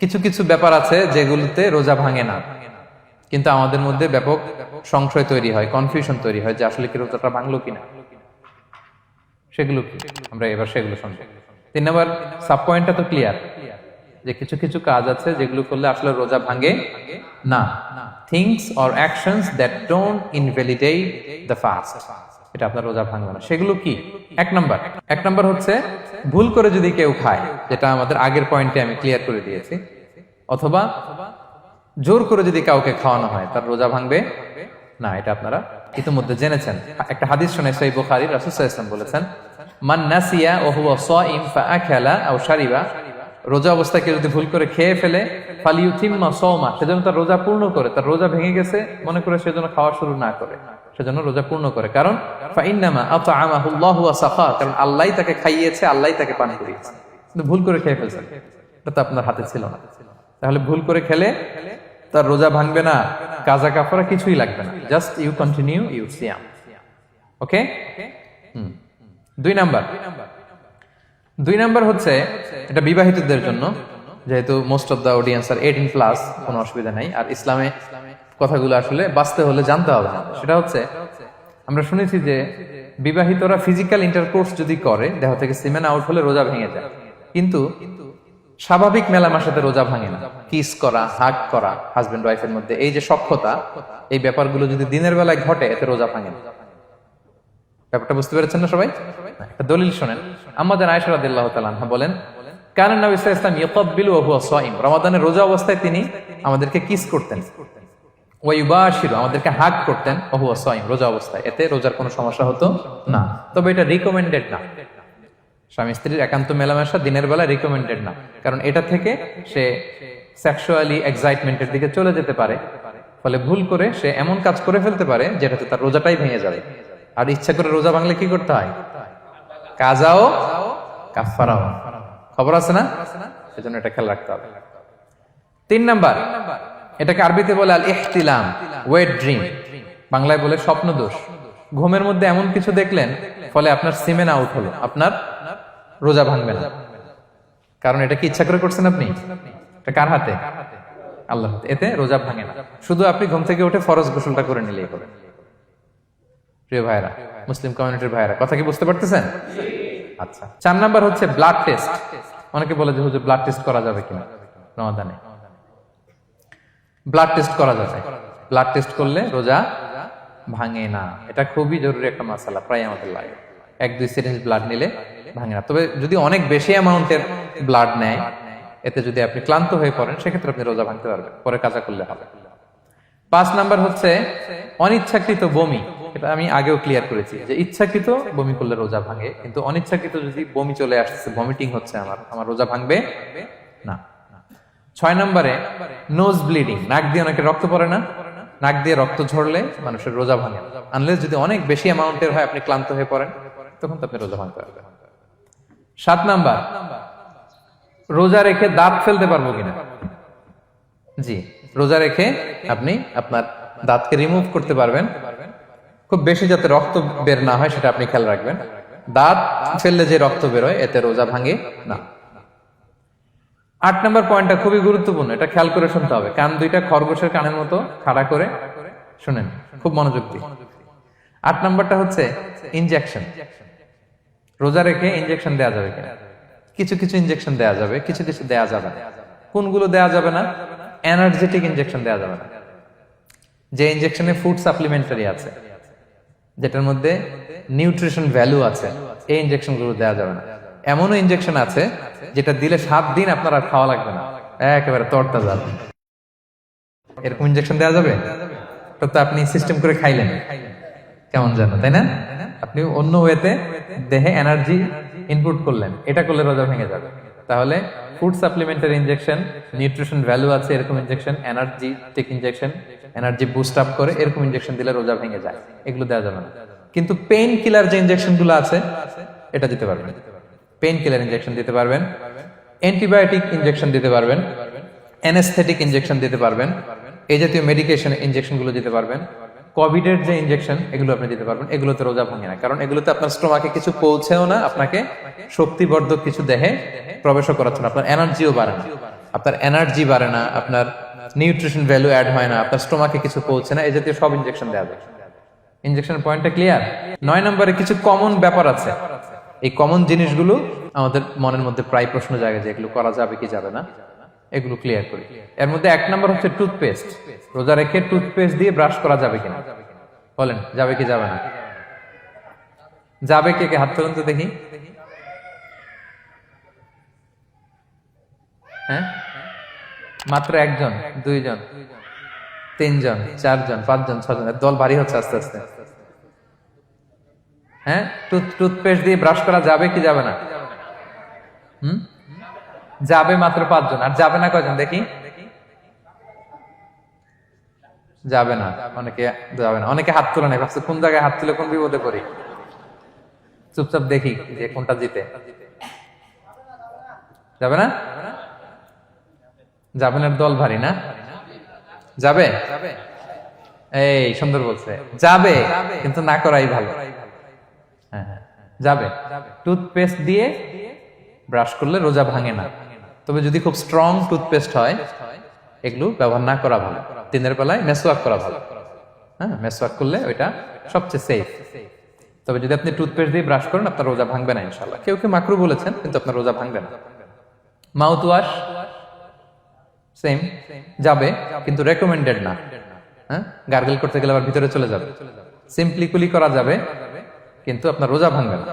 কিছু কিছু ব্যাপার আছে যেগুলোতে রোজা ভাঙে না, কিন্তু আমাদের মধ্যে ব্যাপক সংশয় তৈরি হয়, কনফিউশন তৈরি হয় যে আসলে কি রোজাটা ভাঙলো কিনা। সেগুলো কি আমরা এবার সেগুলো শুনবো। 3 নম্বর সাব পয়েন্টটা তো ক্লিয়ার যে কিছু কিছু কাজ আছে যেগুলো করলে আসলে রোজা ভাঙে না। Things or actions that don't invalidate the fast, এটা আপনার রোজা ভাঙবে না। সেগুলো কি? এক নাম্বার হচ্ছে ভুল করে যদি কেউ খায়, যেটা আমাদের আগের পয়েন্টে আমি ক্লিয়ার করে দিয়েছি, অথবা জোর করে যদি কাউকে খাওয়ানো হয় তার রোজা ভাঙবে না, এটা আপনারা ইতিমধ্যে জেনেছেন। একটা হাদিস শুনে সহিহ বুখারী, রাসূল সাল্লাল্লাহু আলাইহি ওয়াসাল্লাম বলেছেন, মান নাসিয়া ওয়া হুয়া সাইম ফাআকালা আও শারিবা, রোজা অবস্থায় কেউ যদি ভুল করে খেয়ে ফেলে, ফালিউতিম্মা সাওমা, সেজন্য তার রোজা পূর্ণ করে। তার রোজা ভেঙে গেছে মনে করে সেজন্য খাওয়া শুরু না করে, সেজন্য রোজা পূর্ণ করে। কারণ ফাইন্নামা আতআমাহুল্লাহু ওয়া সাকা, কারণ আল্লাহই তাকে খাইয়েছে, আল্লাহই তাকে পান করিয়েছে। কিন্তু ভুল করে খেয়ে ফেলছেন, এটা তো আপনার হাতে ছিল না। তাহলে ভুল করে খেলে তার রোজা ভাঙবে না, কাজা কাফারা কিছুই লাগবে না, জাস্ট ইউ কন্টিনিউ ইউ সিয়াম। ওকে। 2 নাম্বার হচ্ছে, এটা বিবাহিতদের জন্য, যেহেতু most of the audience are 18+, কোনো অসুবিধা নাই। আর ইসলামে কথাগুলো আসলে বাঁচতে হলে জানতে হবে না। সেটা হচ্ছে, আমরা শুনেছি যে বিবাহিতরা ফিজিক্যাল ইন্টারকোর্স যদি করে, দেহ থেকে সিমেন আউট হলে রোজা ভেঙে যায়, কিন্তু স্বাভাবিক মেলামেশার সাথে রোজা ভাঙে না। কিস করা, হাগ করা হাজবেন্ড ওয়াইফের মধ্যে, এই যে সখ্যতা, এই ব্যাপারগুলো যদি দিনের বেলায় ঘটে, এতে রোজা ভাঙে না। ব্যাপারটা বুঝতে পেরেছেন না সবাই? একটা দলিল শোনেন। আমাদের আয়েশা রাদিয়াল্লাহু তাআলা আনহা বলেন, কানা নবী সাল্লাল্লাহু আলাইহি ওয়াসাল্লাম ইয়াকাব্বিলু ওয়া হুয়া সাইম, রমাদানের রোজা অবস্থায় তিনি আমাদেরকে কিস করতেন, ওয়া ইউবাশিরু, আমাদেরকে হাগ করতেন, ওয়া হুয়া সাইম, রোজা অবস্থায়। এতে রোজার কোনো সমস্যা হতো না, তবে এটা রিকমেন্ডেড না। স্বামী স্ত্রীর একান্ত মেলামেশা দিনের বেলা রিকমেন্ডেড না, কারণ এটা থেকে সে সেক্সুয়ালি এক্সাইটমেন্টের দিকে চলে যেতে পারে, ফলে ভুল করে সে এমন কাজ করে ফেলতে পারে যেটাতে তার রোজাটাই ভেঙে যাবে। আর ইচ্ছা করে রোজা ভাঙলে কি করতে হয়? কাজাও কাফারাও, খবর আছে না? সেজন্য এটা খেয়াল রাখতে হবে। 3 নাম্বার, এটাকে আরবিতে বলে আল ইহতিলাম, ওয়েট ড্রিম, বাংলায় বলে স্বপ্ন দোষ। ঘুমের মধ্যে এমন কিছু দেখলেন, ফলে আপনার সিমেন আউট হলো, আপনার রোজা ভাঙবে না, কারণ এটা কি ইচ্ছা করে করছেন আপনি? এটা কার হাতে? আল্লাহর হাতে। এতে রোজা ভাঙে না, শুধু আপনি ঘুম থেকে উঠে ফরজ গোসলটা করে নিলেই হবে। প্রিয় ভাইরা, মুসলিম কমিউনিটির ভাইরা, কথা কি বুঝতে পারতেছেন? আচ্ছা। 4 নাম্বার হচ্ছে ব্লাড টেস্ট। অনেকে বলে যে হুজুর ব্লাড টেস্ট করা যাবে কিনা রমাদানে? ব্লাড টেস্ট করা যাবে। ব্লাড টেস্ট করলে রোজা ভাঙে না, এটা খুবই জরুরি একটা মাসালা, প্রায় আমাদের লাগে। 1-2 সিরিঞ্জ ব্লাড নিলে ভাঙে না। তবে যদি অনেক বেশি অ্যামাউন্টের ব্লাড নেয়, এতে যদি আপনি ক্লান্ত হয়ে পড়েন, সেক্ষেত্রে আপনি রোজা ভাঙতে পারবেন, পরে কাজা করলে হবে। 5 নাম্বার হচ্ছে অনিচ্ছাকৃত বমি। এটা আমি আগেও ক্লিয়ার করেছি যে ইচ্ছাকৃত বমি করলে রোজা ভাঙে, কিন্তু অনিচ্ছাকৃত যদি বমি চলে আসছে, ভমিটিং হচ্ছে, আমার রোজা ভাঙবে না। 6 নম্বরে নোজ ব্লিডিং, নাক দিয়ে অনেকে রক্ত পড়ে না, নাক দিয়ে রক্ত ঝরলে মানুষের রোজা ভাঙে, আনলেস যদি অনেক বেশি অ্যামাউন্টের হয়, আপনি ক্লান্ত হয়ে পড়েন, তখন তো আপনি রোজা ভাঙতে পারবেন। 7 নাম্বার, রোজা রেখে দাঁত ফেলতে পারবো কিনা? জি, রোজা রেখে আপনি আপনার দাঁতকে রিমুভ করতে পারবেন, খুব বেশি যাতে রক্ত বের না হয় সেটা আপনি খেয়াল রাখবেন। দাঁত ফেললে যে রক্ত বেরোয়, এতে রোজা ভাঙে না। 8 নম্বর পয়েন্টটা খুবই গুরুত্বপূর্ণ, এটা খেয়াল করে শুনতে হবে। কান দুইটা খরগোশের কানের মতো খাড়া করে শুনেন, খুব মনোযোগ দিয়ে। 8 নম্বরটা হচ্ছে ইনজেকশন। রোজা রেখে ইনজেকশন দেওয়া যাবে কিনা? কিছু কিছু ইনজেকশন দেওয়া যাবে, কিছু কিছু দেওয়া যাবে না। কোনগুলো দেওয়া যাবে না? এনার্জেটিক ইনজেকশন দেওয়া যাবে না। যে ইনজেকশনে ফুড সাপ্লিমেন্টারি আছে, যেটার মধ্যে নিউট্রিশন ভ্যালু আছে, এই ইনজেকশন গুলো দেওয়া যাবে না। এমনও ইনজেকশন আছে যেটা দিলে 7 দিন আপনার আর খাওয়া লাগবে না, একেবারে তরতাজা। এরকম ইনজেকশন দেওয়া যাবে? তো আপনি সিস্টেম করে খাইলেন কেমন জানো, তাই না? আপনি অন্য ওয়েতে দেহে এনার্জি ইনপুট করলেন, এটা করলে রোজা ভেঙে যাবে। তাহলে food supplementary injection, nutrition value আছে এরকম injection, energetic injection, energy boost up করে এরকম ইনজেকশন দিলে রোজা ভেঙে যায়, এগুলো দেওয়া যাবে না। কিন্তু পেইন কিলার যে ইনজেকশন গুলো আছে, এটা দিতে পারবেন। পেইন কিলার ইনজেকশন দিতে পারবেন, অ্যান্টিবায়োটিক ইনজেকশন দিতে পারবেন, অ্যানেস্থেটিক ইনজেকশন দিতে পারবেন, এই জাতীয় মেডিকেশন ইনজেকশন গুলো দিতে পারবেন। কোভিডের যে ইনজেকশন, এগুলো আপনি দিতে পারবেন। এগুলোতে রোজা ভাঙে না, কারণ এগুলোতে আপনার স্টোমাকে কিছু পৌঁছেও না, আপনাকে শক্তিবর্ধক কিছু দেহে প্রবেশও করাচ্ছে না, আপনার এনার্জিও বাড়ে না। আপনার এনার্জি বাড়ে না, আপনার নিউট্রিশন ভ্যালু অ্যাড হয় না, আপনার স্টোমাকে কিছু পৌঁছে না, এই জাতীয় সব ইনজেকশন দেওয়া যায়। ইনজেকশনের পয়েন্টটা ক্লিয়ার? 9 নম্বরে কিছু কমন ব্যাপার আছে। এই কমন জিনিসগুলো আমাদের মনের মধ্যে প্রায় প্রশ্ন জাগে যে এগুলো করা যাবে কি যাবে না, এগুলো ক্লিয়ার করি। এর মধ্যে 1 নম্বর হচ্ছে টুথপেস্ট। রোজা রেখে টুথপেস্ট দিয়ে ব্রাশ করা যাবে কিনা বলেন, যাবে কি যাবে না? যাবে, কে কে হাত তুলুন তো দেখি। হ্যাঁ, মাত্র 1 জন, 2 জন, 3 জন, 4 জন, 5 জন, 6 জন, দল ভারী হচ্ছে আস্তে আস্তে। হ্যাঁ, টুথপেস্ট দিয়ে ব্রাশ করা যাবে কি যাবে না? যাবে মাত্র 5 জন। আর যাবে না কয়জন দেখি? যাবে না, অনেকে যাবে না। অনেকে হাত তুলে নাই, ভাবছে কোন জায়গায় হাত তুলে কোন বিপদে পড়ি। চুপচাপ দেখি যে কোনটা জিতে। যাবে না? যাবে না, দল ভারী না? যাবে? এই সুন্দর বলছে, যাবে, কিন্তু না করাই ভালো। হ্যাঁ হ্যাঁ, যাবে। টুথপেস্ট দিয়ে ব্রাশ করলে রোজা ভাঙে না, তবে যদি খুব স্ট্রং টুথপেস্ট হয় এগুলো ব্যবহার না করা ভালো। দিনের বেলায় মেসওয়াক করা ভালো। হ্যাঁ, মেসওয়াক করলে ওইটা সবচেয়ে সেফ। তবে যদি আপনি টুথপেস্ট দিয়ে ব্রাশ করেন আপনার রোজা ভাঙবে না ইনশাআল্লাহ। কেউ কেউ মাকরু বলেছেন, কিন্তু আপনার রোজা ভাঙবে না। মাউথ ওয়াশ সেম, যাবে, কিন্তু রেকমেন্ডেড না। হ্যাঁ, গার্গল করতে গেলে আবার ভিতরে চলে যাবে। সিম্পলি কুলি করা যাবে, কিন্তু আপনার রোজা ভাঙবে না।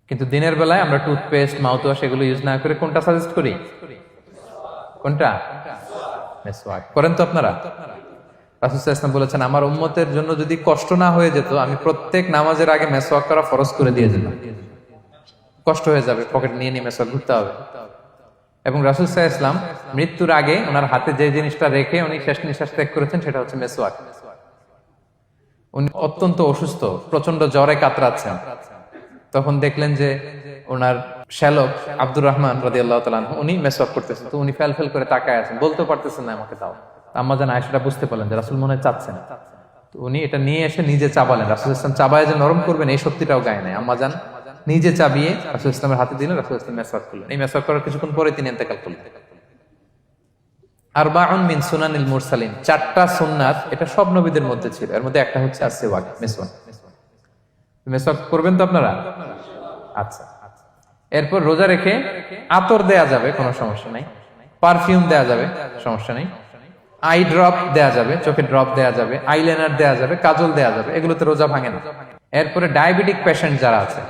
কিন্তু দিনের বেলায় আমরা টুথপেস্ট, মাউথ ওয়াশ এগুলো ইউজ না করে কোনটা সাজেস্ট করি? কোনটা? মেসওয়াক করেন তো আপনারা? রাসূল সাল্লাল্লাহু আলাইহি ওয়াসাল্লাম বলেছেন, আমার উম্মতের জন্য যদি কষ্ট না হয়ে যেত আমি প্রত্যেক নামাজের আগে মেসওয়াক করা ফরজ করে দিয়ে যেতাম। কষ্ট হয়ে যাবে, পকেট নিয়ে নিয়ে মেসওয়াক ঘুরতে হবে। এবং রাসূল সাল্লাল্লাহু আলাইহি ওয়াসাল্লাম মৃত্যুর আগে ওনার হাতে যে জিনিসটা রেখে উনি শেষ নিঃশ্বাস ত্যাগ করেছেন সেটা হচ্ছে মেসওয়াক। উনি অত্যন্ত অসুস্থ, প্রচন্ড জ্বরে কাতরাচ্ছেন। তখন দেখলেন যে ওনার শ্যালক আব্দুর রহমান রাদিয়াল্লাহু তাআলা আনহু উনি মেসওয়াক করতেছেন, তো উনি ফেল ফেল করে তাকায় আছেন, বলতে পারতেছেন না আমাকে দাও। আম্মা জান আয়েশা বুঝতে পারলেন যে রাসূল মনে হয় চাচ্ছেন, তো উনি এটা নিয়ে এসে নিজে চাবালেন। রাসূল সাল্লাল্লাহু আলাইহি ওয়াসাল্লাম চাবায় যে নরম করবেন এই শক্তিটাও গায়ে নাই। আম্মা জান নিজে চাবিয়ে রাসূল সাল্লাল্লাহু আলাইহি ওয়াসাল্লামের হাতে দিলেন, রাসূল সাল্লাল্লাহু আলাইহি ওয়াসাল্লাম মেসওয়াক করলেন। এই মেসওয়াক করার কিছুক্ষণ পরে তিনি ইন্তেকাল করলেন। আরবাউন মিন সুনানিল মুরসালিন, 4টা সুন্নাত, এটা সব নবীদের মধ্যে ছিল। এর মধ্যে একটা হচ্ছে আসওয়াক, মেসওয়াক। মেসওয়াক করবেন তো আপনারা? আচ্ছা। এরপর রোজা রেখে আতর দেয়া যাবে, কোনো সমস্যা নাই। পারফিউম দেয়া যাবে, সমস্যা নেই। আই ড্রপ দেয়া যাবে, চোখে ড্রপ দেয়া যাবে, আইলাইনার দেয়া যাবে, কাজল দেয়া যাবে, এগুলোতে রোজা ভাঙে না। এরপরে ডায়াবেটিক পেশেন্ট যারা আছে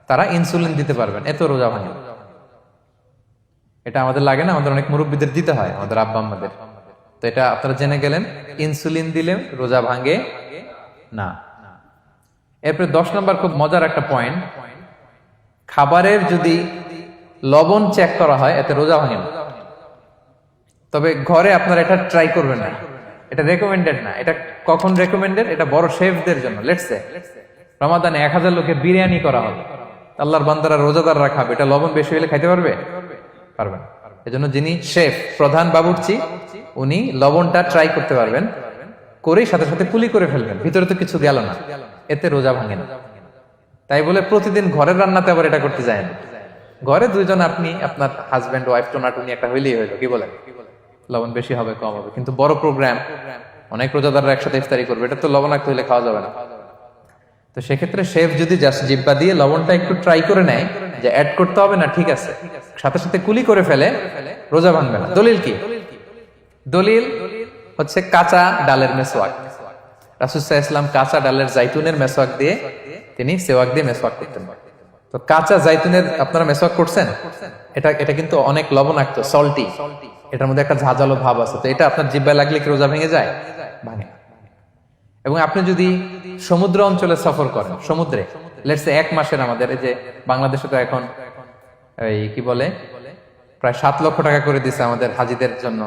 তারা ইনসুলিন দিতে পারবেন, এত রোজা ভাঙে না। এটা আমাদের লাগে না, আমাদের অনেক মুরব্বীদের দিতে হয়, আমাদের আব্বা আম্মাদের। তো এটা আপনারা জেনে গেলেন, ইনসুলিন দিলে রোজা ভাঙে না। এরপরে 10 নম্বর খুব মজার একটা পয়েন্ট, খাবারের যদি লবণ চেক করা হয় এতে রোজা ভাঙে না। তবে ঘরে আপনারা এটা ট্রাই করবেন না, এটা রেকমেন্ডেড না। এটা কখন রেকমেন্ডেড? এটা বড় শেফদের জন্য। লেটস সে রমাদানে 1000 লোকের বিরিয়ানি করা হবে, আল্লাহর বান্দারা রোজাদাররা খাবে, এটা লবণ বেশি হলে খাইতে পারবে? পারবেন। এজন্য যিনি শেফ, প্রধান বাবুর্চি, উনি লবণটা ট্রাই করতে পারবেন, করেই সাথে সাথে কুলি করে ফেলবেন, ভিতরে তো কিছু গেল না, এতে রোজা ভাঙে না। তাই বলে প্রতিদিন ঘরের রান্নাতে আবার এটা করতে যায় না। ঘরে 2 জন, আপনি আপনার হাজবেন্ড ওয়াইফ টোনাটুনি একটা হইলেই হইলো, কি বলেন? লবণ বেশি হবে কম হবে, কিন্তু বড় প্রোগ্রাম, অনেক রোজাদাররা একসাথে ইফতারি করবে, এটা তো লবণাক্ত হইলে খাওয়া যাবে না। তো সেক্ষেত্রে শেফ যদি জাস্ট জিব্বা দিয়ে লবণটা একটু ট্রাই করে নেয় যে অ্যাড করতে হবে না, ঠিক আছে, সাথে সাথে কুলি করে ফেলে, রোজা ভাঙবে না। দলিল কি? দলিল হচ্ছে কাঁচা ডালের মেসওয়াক। রাসূল সাল্লাল্লাহু আলাইহি ওয়াসাল্লাম কাঁচা ডালের জাইতুনের মেসওয়াক দিয়ে তিনি সেওয়াক দিয়ে মেসওয়াক করতেন। তো কাঁচা জাইতুনের আপনারা মেসওয়াক করছেন, এটা কিন্তু অনেক লবণাক্ত, সল্টি, এটার মধ্যে একটা ঝাঁঝালো ভাব আছে। তো এটা আপনার জিহ্বায় লাগলে কি রোজা ভেঙে যায়? ভাঙে। এবং আপনি যদি সমুদ্র অঞ্চলে সফর করেন, সমুদ্রে লেটস সে 1 মাসের, আমাদের এই যে বাংলাদেশে তো এখন এই কি বলে প্রায় 7 লক্ষ টাকা করে দিছে আমাদের হাজিদের জন্য,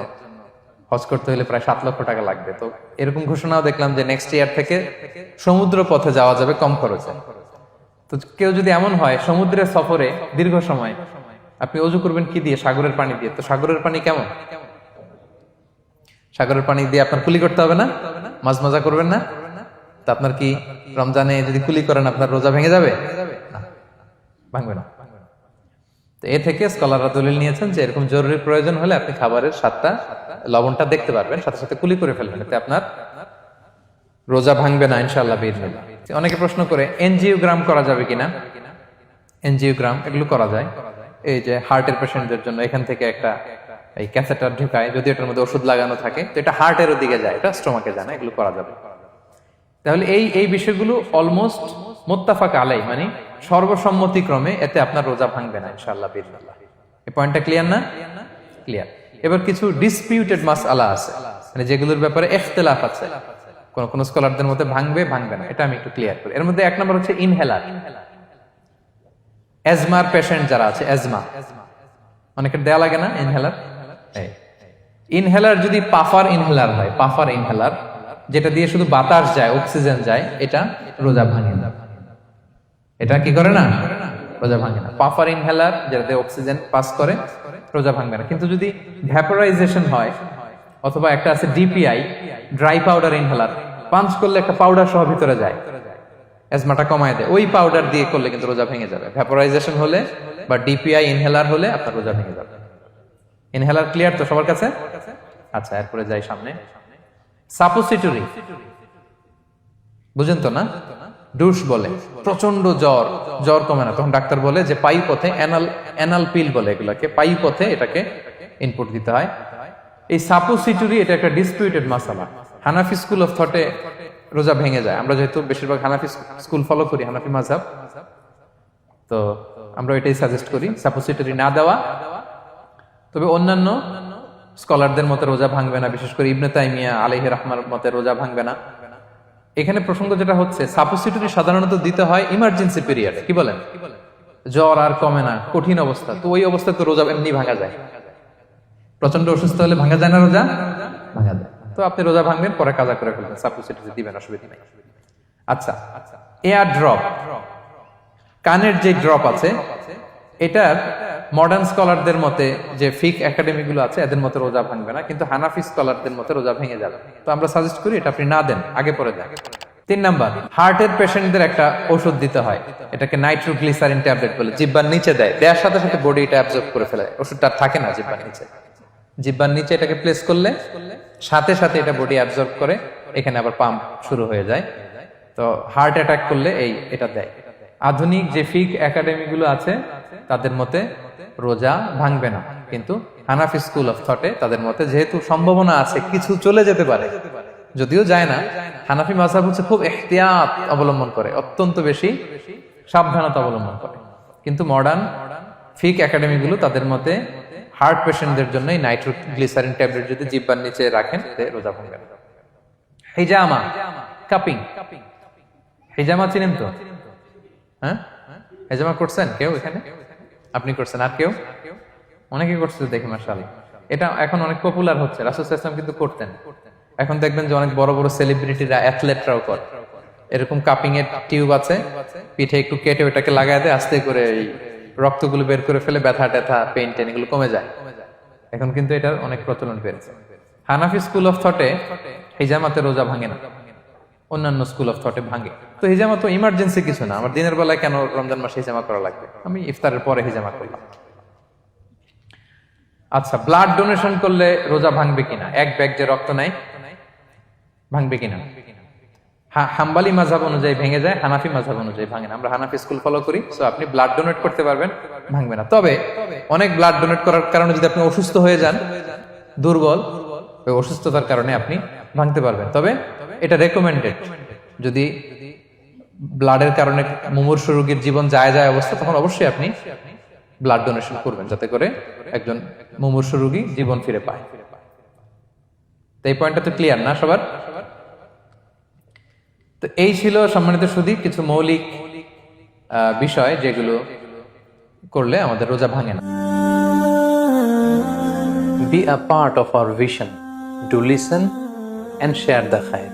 হজ করতে হলে প্রায় 7 লক্ষ টাকা লাগবে। তো এরকম ঘোষণাও দেখলাম যে নেক্সট ইয়ার থেকে সমুদ্র পথে যাওয়া যাবে কম খরচে। তো কেউ যদি এমন হয় সমুদ্রের সফরে দীর্ঘ সময়, আপনি অজু করবেন কি দিয়ে? সাগরের পানি দিয়ে। তো সাগরের পানি কেমন? সাগরের পানি দিয়ে আপনার কুলি করতে হবে না? মাছ মজা করবেন না? তা আপনার কি রমজানে যদি কুলি করেন আপনার রোজা ভেঙে যাবে? না, ভাঙবে না। তো এ থেকে স্কলাররা দলিল নিয়েছেন যে এরকম জরুরি প্রয়োজন হলে আপনি খাবারের স্বাদটা লবণটা দেখতে পারবেন, সাথে সাথে কুলি করে ফেলবেন, এতে আপনার রোজা ভাঙবে না ইনশাআল্লাহ বিইজনিল্লাহ। অনেকে প্রশ্ন করে এনজিওগ্রাম করা যাবে কিনা। এনজিওগ্রাম এগুলো করা যায়, এই যে হার্টের পেশেন্টদের জন্য এখান থেকে একটা এই ক্যাথেটার ঢুকায়, যদি এটার মধ্যে ওষুধ লাগানো থাকে তো এটা হার্টের দিকে যায়, এটা স্টোমাকে যায় না, এগুলো করা যাবে। তাহলে এই বিষয়গুলো অলমোস্ট মুত্তাফাক আলাই, মানে সর্বসম্মতিক্রমে এতে আপনার রোজা ভাঙবে না ইনশাআল্লাহ বিইজনিল্লাহ। এই পয়েন্টটা ক্লিয়ার না? ক্লিয়ার। এবার কিছু ডিসপিউটেড মাসআলা আছে, মানে যেগুলোর ব্যাপারে ইখতিলাফ আছে, কোন কোন স্কলারদের মধ্যে ভাঙবে ভাঙবে না, এটা আমি একটু ক্লিয়ার করি। এর মধ্যে এক নম্বর হচ্ছে ইনহেলার। অ্যাজমার পেশেন্ট যারা আছে, অ্যাজমা অনেকের দেয়া লাগে না ইনহেলার। ইনহেলার যদি পাফার ইনহেলার হয়, পাফার ইনহেলার যেটা দিয়ে শুধু বাতাস যায়, অক্সিজেন যায়, এটা রোজা ভাঙে না। এটা কি করে না? রোজা ভাঙে না। পাফার ইনহেলার যেটা দিয়ে অক্সিজেন পাস করে, রোজা ভাঙবে না। কিন্তু যদি ভ্যাপোরাইজেশন হয়, অথবা একটা আছে DPI, dry powder inhaler, punch করলে একটা পাউডার সহ ভিতরে যায়, অ্যাজমাটা কমায় দেয়, ওই পাউডার দিয়ে করলে কিন্তু রোজা ভেঙে যাবে। ভ্যাপোরাইজেশন হলে বা ডিপিআই ইনহেলার হলে আপনার রোজা ভেঙে যাবে। ইনহেলার ক্লিয়ার তো সবার কাছে? আচ্ছা, এরপরে যাই সামনে। সাপোসিটরি বুঝেন তো না? ডুশ বলে, প্রচন্ড জ্বর কমে না, তখন ডাক্তার বলে যে পায়ু পথে, অ্যানাল পিল বলে এগুলাকে, পায়ু পথে এটাকে ইনপুট দিতে হয়। এই সাপোসিটরি এটা একটা ডিসপিউটেড মাসালা। হানাফি স্কুল অফ থটে রোজা ভেঙে যায়। আমরা যেহেতু বেশিরভাগ হানাফি স্কুল ফলো করি, হানাফি মাযহাব, তো আমরা এটাই সাজেস্ট করি সাপোসিটরি না দেওয়া। তবে অন্যান্য স্কলারদের মতে রোজা ভাঙবে না, বিশেষ করে ইবনে তাইমিয়া আলাইহি রাহমার মতে রোজা ভাঙবে না। এখানে প্রসঙ্গ যেটা হচ্ছে, সাপোসিটরি সাধারণত দিতে হয় ইমার্জেন্সি পিরিয়ডে, কি বলেন, জ্বর আর কমে না, কঠিন অবস্থা, তো ওই অবস্থায় তো রোজা এমনি ভাঙা যায়। প্রচন্ড অসুস্থ হলে ভাঙা যায় না রোজা? ভাঙা যায়। তো আপনি রোজা ভাঙবেন, পরে কাজা করে ফেলবেন, সাপোসিটরি দিবেন, অসুবিধা নেই। আচ্ছা, এয়ার ড্রপ, কানের যে ড্রপ আছে, এটার মডার্ন স্কলারদের মতে, যে ফিক একাডেমি গুলো আছে, এদের মতে রোজা ভাঙবে না, কিন্তু হানাফি স্কলারদের মতে রোজা ভেঙে যাবে। তো আমরা সাজেস্ট করি এটা আপনি না দেন, আগে পরে দেন। 3 নাম্বার, হার্টের পেশেন্টদের একটা ওষুধ দিতে হয়, এটাকে নাইট্রোগ্লিসারিন ট্যাবলেট বলে, জিহ্বার নিচে দেওয়ার সাথে সাথে বডি এটা অ্যাবজর্ব করে ফেলে, ওষুধটা থাকে না জিহ্বার নিচে। জিহ্বার নিচে এটাকে প্লেস করলে সাথে সাথে এটা বডি অ্যাবজর্ব করে, এখানে আবার পাম্প শুরু হয়ে যায়। তো হার্ট অ্যাটাক করলে এটা দেয়। আধুনিক যে ফিক একাডেমি গুলো আছে তাদের মতে রোজা ভাঙবে না, কিন্তু হানাফি স্কুল অফ থটে তাদের মতে যেহেতু সম্ভাবনা আছে কিছু চলে যেতে পারে, যদিও যায় না, হানাফি মাযহাব হচ্ছে খুব ইহতিয়াত অবলম্বন করে, অত্যন্ত বেশি সাবধানতা অবলম্বন করে। কিন্তু মডার্ন ফিক একাডেমি গুলো তাদের মতে হার্ট পেশেন্টদের জন্য নাইট্রোগ্লিসারিন ট্যাবলেট যদি জিহ্বার নিচে রাখেন রোজা ভাঙবে না। হিজামা, কাপিং, হিজামা চিনেন তো? হ্যাঁ, হিজামা করছেন কেউ এখানে? আপনি করছেন, আর কেউ? অনেকে করছে দেখি মাশাআল্লাহ। এটা এখন অনেক পপুলার হচ্ছে, রাসূল সাল্লাল্লাহু আলাইহি ওয়াসাল্লাম কিন্তু করতেন। এখন দেখবেন যে অনেক বড় বড় সেলিব্রিটিরা, অ্যাথলেটরাও করে। এরকম কাপিং এর টিউব আছে, পিঠে একটু কেটে ওটাকে লাগায় দেয়, আস্তে করে এই রক্তগুলো বের করে ফেলে, ব্যথা ট্যাথা, পেইন টেন এগুলো কমে যায়। এখন কিন্তু এটার অনেক প্রচলন বেড়েছে। হানাফি স্কুল অফ থটে হিজামাতে রোজা ভাঙে না, অন্যান্য স্কুল অফ থটে ভাঙে। তো হিজামা তো ইমার্জেন্সি কিছু না, আমার দিনের বেলায় কেন রমজান মাসে হিজামা করা লাগবে, আমি ইফতারের পরে হিজামা করলাম। আচ্ছা, ব্লাড ডোনেশন করলে রোজা ভাঙবে কিনা, এক ব্যাগ যে রক্ত নেয় ভাঙবে কিনা? হাম্বালি মাযহাব অনুযায়ী ভেঙে যায়, হানাফি মাযহাব অনুযায়ী ভাঙে না। আমরা হানাফি স্কুল ফলো করি, সো আপনি ব্লাড ডোনেট করতে পারবেন, ভাঙবে না। তবে অনেক ব্লাড ডোনেট করার কারণে যদি আপনি অসুস্থ হয়ে যান, দুর্বল, ওই অসুস্থতার কারণে আপনি ভাঙতে পারবেন। তবে এটা রেকমেন্ডেড, যদি ব্লাডের কারণে মুমূর্ষু রোগীর জীবন যায় অবস্থা, তখন অবশ্যই আপনি ব্লাড ডোনেশন করবেন, যাতে করে একজন মুমূর্ষু রোগী জীবন ফিরে পায়। তো এই পয়েন্টটা তো ক্লিয়ার না সবার? তো এই ছিল সম্মানিত সুধী কিছু মৌলিক বিষয় যেগুলো করলে আমাদের রোজা ভাঙে না। Be a part of our vision. Do listen and share the khair.